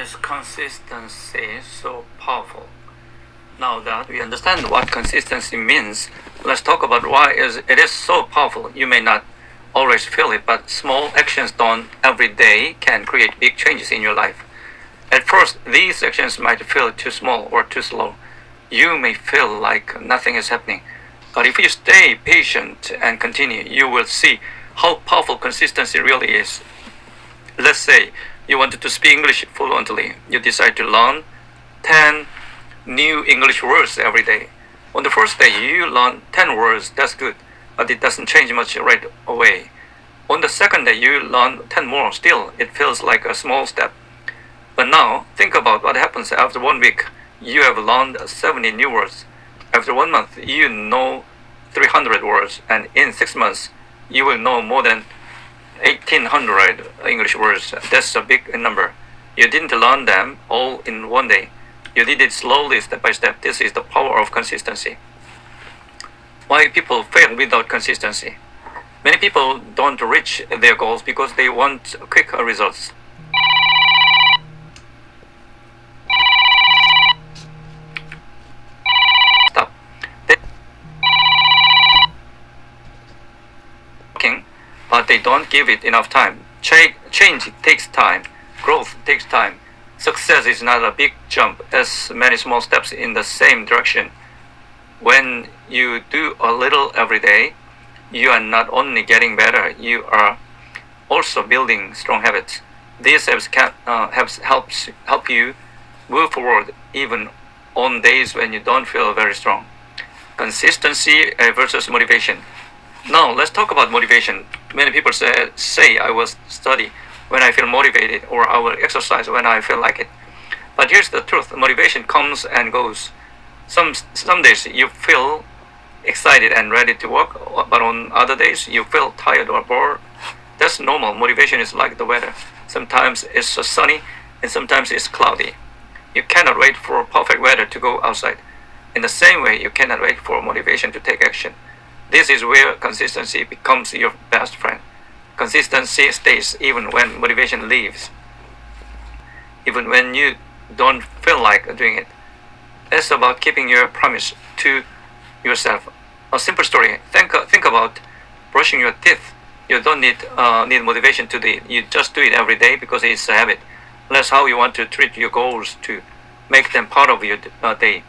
is consistency so powerful? Now that we understand what consistency means, let's talk about why it is so powerful. You may not always feel it, but small actions done every day can create big changes in your life. At first, these actions might feel too small or too slow. You may feel like nothing is happening. But if you stay patient and continue, you will see how powerful consistency really is. Let's say you wanted to speak English fluently. You decide to learn 10 new English words every day. On the first day, you learn 10 words. That's good, but it doesn't change much right away. On the second day, you learn 10 more. Still, it feels like a small step. But now, think about what happens after 1 week. You have learned 70 new words. After 1 month, you know 300 words. And in 6 months, you will know more than 1800 English words. That's a big number. You didn't learn them all in 1 day. You did it slowly, step by step. This is the power of consistency. Why people fail without consistency? Many people don't reach their goals because they want quick results. Stop. But they don't give it enough time. Change takes time. Growth takes time. Success is not a big jump, as many small steps in the same direction. When you do a little every day, you are not only getting better, you are also building strong habits. These habits help you move forward even on days when you don't feel very strong. Consistency versus motivation. Now let's talk about motivation. Many people say I will study when I feel motivated, or I will exercise when I feel like it. But here's the truth: motivation comes and goes. Some days you feel excited and ready to work, but on other days you feel tired or bored. That's normal. Motivation is like the weather. Sometimes it's sunny and sometimes it's cloudy. You cannot wait for perfect weather to go outside. In the same way, you cannot wait for motivation to take action. This is where consistency becomes your best friend. Consistency stays even when motivation leaves. Even when you don't feel like doing it. It's about keeping your promise to yourself. A simple story. Think about brushing your teeth. You don't need motivation to do it. You just do it every day because it's a habit. That's how you want to treat your goals, to make them part of your day.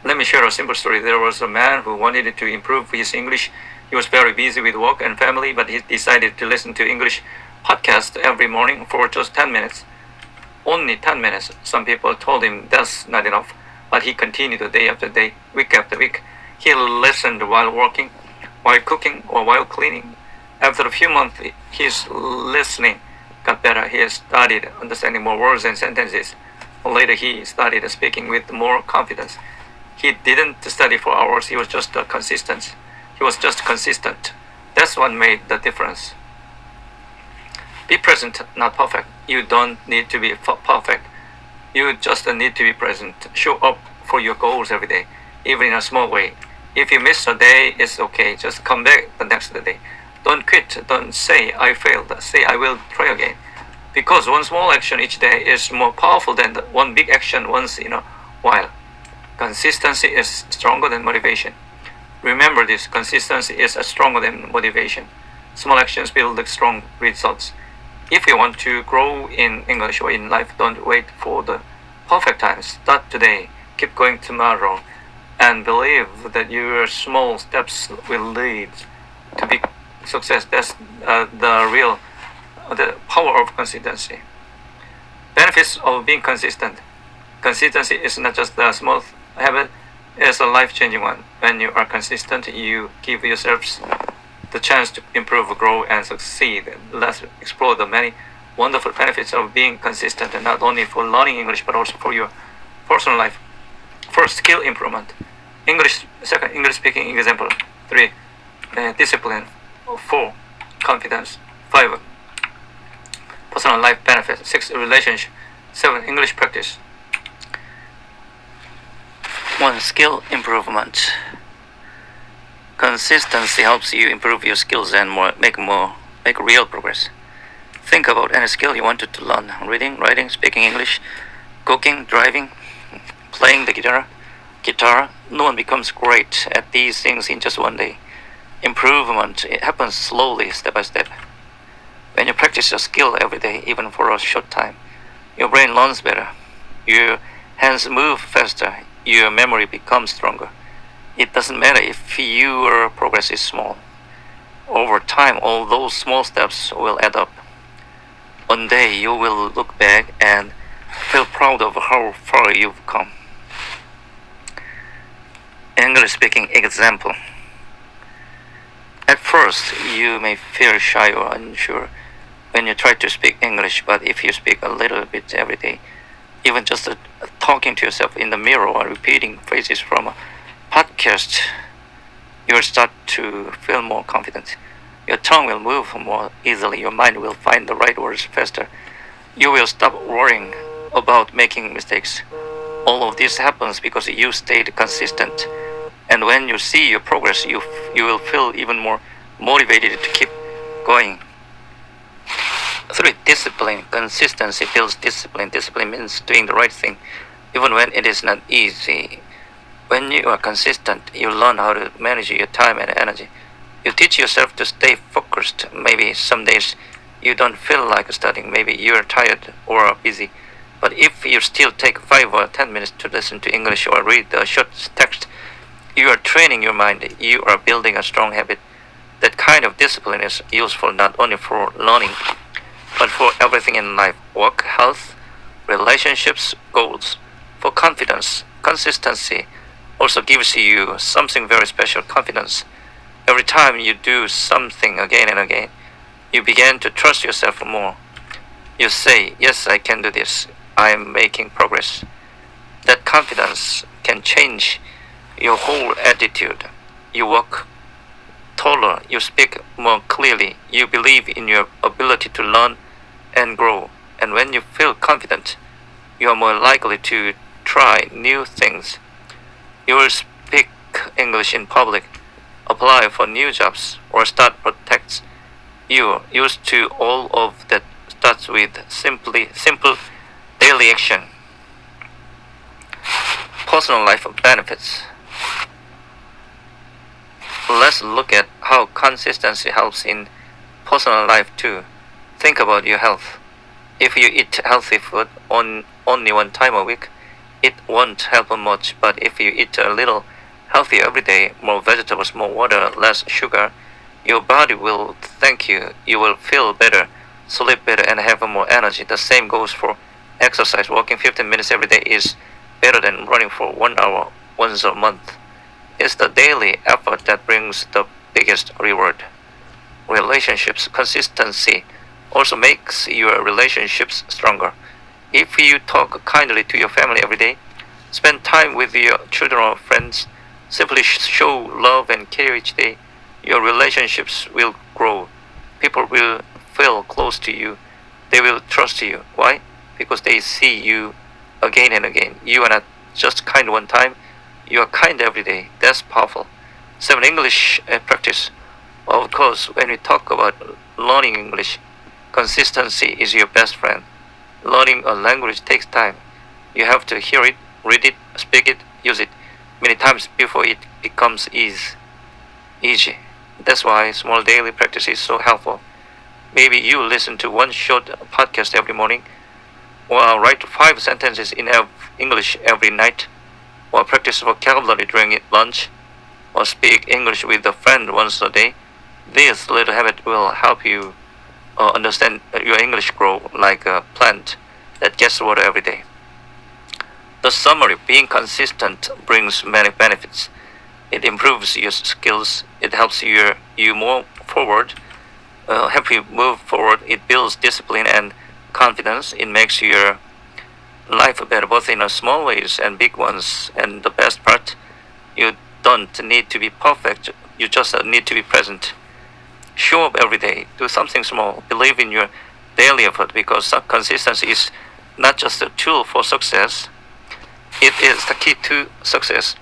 Let me share a simple story. There was a man who wanted to improve his English. He was very busy with work and family, but he decided to listen to English podcasts every morning for just 10 minutes. Only 10 minutes. Some people told him that's not enough, but he continued day after day, week after week. He listened while working, while cooking, or while cleaning. After a few months, his listening got better. He started understanding more words and sentences. Later, he started speaking with more confidence. He didn't study for hours. He was just consistent. That's what made the difference. Be present, not perfect. You don't need to be perfect. You just need to be present. Show up for your goals every day, even in a small way. If you miss a day, it's okay. Just come back the next day. Don't quit. Don't say I failed. Say I will try again. Because one small action each day is more powerful than one big action once in a while. Consistency is stronger than motivation. Remember this: consistency is stronger than motivation. Small actions build strong results. If you want to grow in English or in life, don't wait for the perfect time. Start today. Keep going tomorrow. And believe that your small steps will lead to big success. That's the power of consistency. Benefits of being consistent. Consistency is not just a small habit, it's a life-changing one. When you are consistent, you give yourselves the chance to improve, grow, and succeed. Let's explore the many wonderful benefits of being consistent, and not only for learning English, but also for your personal life. First, skill improvement. Second, English speaking example. 3, discipline. 4, confidence. 5, personal life benefits. 6, relationship. 7, English practice. 1, skill improvement. Consistency helps you improve your skills and make real progress. Think about any skill you wanted to learn: reading, writing, speaking English. Cooking, driving, playing the guitar, no one becomes great at these things in just one day. Improvement, it happens slowly, step by step. When you practice a skill every day, even for a short time, your brain learns better. Your hands move faster. Your memory becomes stronger. It doesn't matter if your progress is small. Over time, all those small steps will add up. One day you will look back and feel proud of how far you've come. English speaking example. At first, you may feel shy or unsure when you try to speak English, but if you speak a little bit every day, even just talking to yourself in the mirror or repeating phrases from a podcast, you'll start to feel more confident. Your tongue will move more easily. Your mind will find the right words faster. You will stop worrying about making mistakes. All of this happens because you stayed consistent. And when you see your progress, you will feel even more motivated to keep going. 3. Discipline. Consistency builds discipline. Discipline means doing the right thing, even when it is not easy. When you are consistent, you learn how to manage your time and energy. You teach yourself to stay focused. Maybe some days you don't feel like studying. Maybe you're tired or busy. But if you still take 5 or 10 minutes to listen to English or read a short text, you are training your mind. You are building a strong habit. That kind of discipline is useful not only for learning, but for everything in life: work, health, relationships, goals. For confidence, consistency also gives you something very special: confidence. Every time you do something again and again, you begin to trust yourself more. You say, yes, I can do this. I am making progress. That confidence can change your whole attitude. You walk taller, you speak more clearly, you believe in your ability to learn and grow. And when you feel confident, you are more likely to try new things. You will speak English in public, apply for new jobs, or start projects. You used to all of that starts with simple daily action. Personal life benefits. Let's look at how consistency helps in personal life too. Think about your health. If you eat healthy food on only one time a week, it won't help much. But if you eat a little healthier every day, more vegetables, more water, less sugar, your body will thank you. You will feel better, sleep better, and have more energy. The same goes for exercise. Walking 15 minutes every day is better than running for 1 hour once a month. It's the daily effort that brings the biggest reward. Relationships. Consistency also makes your relationships stronger. If you talk kindly to your family every day, spend time with your children or friends, simply show love and care each day, your relationships will grow. People will feel close to you. They will trust you. Why? Because they see you again and again. You are not just kind one time, you are kind every day. That's powerful. 7. English practice. Of course, when we talk about learning English, consistency is your best friend. Learning a language takes time. You have to hear it, read it, speak it, use it many times before it becomes easy. That's why small daily practice is so helpful. Maybe you listen to one short podcast every morning, or write 5 sentences in English every night, or practice vocabulary during lunch, or speak English with a friend once a day. This little habit will help you understand your English grow like a plant that gets water every day. The summary: being consistent brings many benefits. It improves your skills. It helps you move forward. Help you move forward. It builds discipline and confidence. It makes your life better, both in small ways and big ones. And the best part, you don't need to be perfect. You just need to be present. Show up every day. Do something small. Believe in your daily effort, because consistency is not just a tool for success. It is the key to success.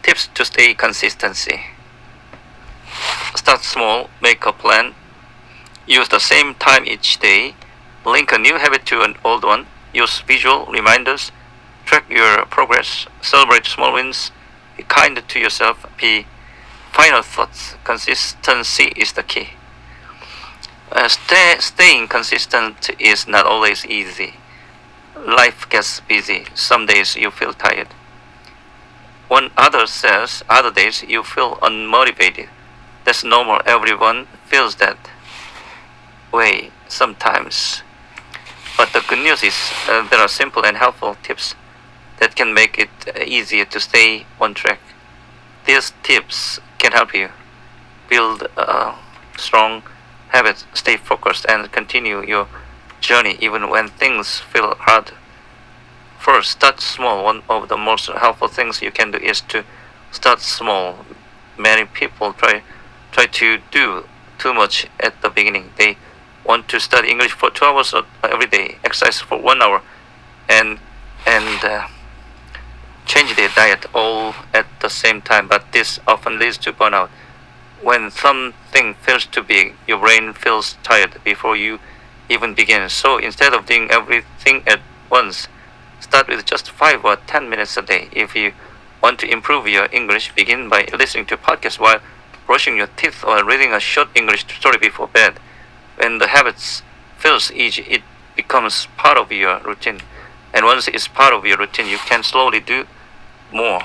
Tips to stay consistency. Start small. Make a plan. Use the same time each day. Link a new habit to an old one. Use visual reminders. Track your progress. Celebrate small wins. Be kind to yourself. Final thoughts. Consistency is the key. Staying consistent is not always easy. Life gets busy. Some days you feel tired. Other days you feel unmotivated. That's normal. Everyone feels that way sometimes. But the good news is there are simple and helpful tips that can make it easier to stay on track. These tips can help you build a strong habit, stay focused, and continue your journey even when things feel hard. First, start small. One of the most helpful things you can do is to start small. Many people try to do too much at the beginning. They want to study English for 2 hours every day, exercise for 1 hour, and change their diet all at the same time. But this often leads to burnout. When something feels too big, your brain feels tired before you even begin. So instead of doing everything at once, start with just 5 or 10 minutes a day. If you want to improve your English, begin by listening to podcasts while brushing your teeth or reading a short English story before bed. When the habit feels easy, it becomes part of your routine. And once it's part of your routine, you can slowly do more.